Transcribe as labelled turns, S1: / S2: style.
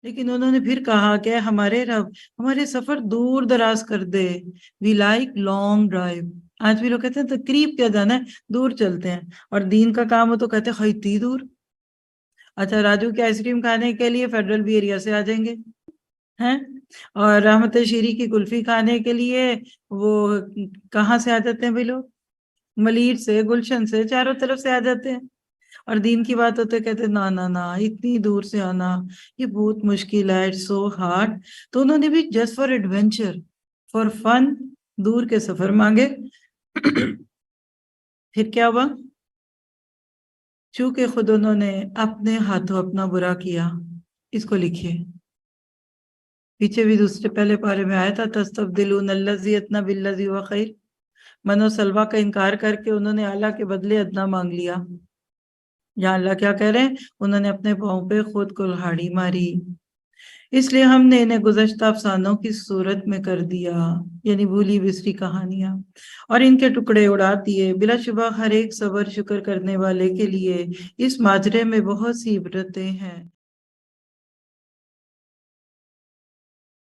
S1: لیکن انہوں نے پھر کہا کہ ہمارے رب ہمارے سفر دور دراز کر دے. We like long drive. آج بھی لوگ کہتے ہیں قریب کیا جانا ہے، دور چلتے ہیں. اور دین کا کام ہو تو کہتے ہیں اتنی دور. اچھا راجو کی آئس کریم کھانے کے لیے فیڈرل بی ایریا سے آ جائیں گے ہیں، اور رحمت شیری کی کلفی کھانے کے لیے وہ کہاں سے آ جاتے ہیں بھائی لوگ؟ ملیر سے، گلشن سے، چاروں طرف سے آ جاتے ہیں. اور دین کی بات ہوتے کہتے نا نا نا اتنی دور سے آنا یہ بہت مشکل ہے، اٹس سو ہارڈ. تو انہوں نے بھی just for adventure, for fun دور کے سفر مانگے. پھر کیا ہوا؟ چونکہ خود انہوں نے اپنے ہاتھوں اپنا برا کیا. اس کو لکھیے پیچھے بھی دوسرے پہلے پارے میں آیا تھا تستبدلون الذی ادنی بالذی هو خیر. منو سلوا کا انکار کر کے انہوں نے اعلیٰ کے بدلے ادنا مانگ لیا. یہاں اللہ کیا کہہ رہے ہیں؟ انہوں نے اپنے پاؤں پہ خود کلہاڑی ماری. اس لیے ہم نے انہیں گزشتہ افسانوں کی صورت میں کر دیا، یعنی بھولی بسری کہانیاں، اور ان کے ٹکڑے اڑا دیے. بلا شبہ ہر ایک صبر شکر کرنے والے کے لیے اس ماجرے میں بہت سی عبرتیں ہیں.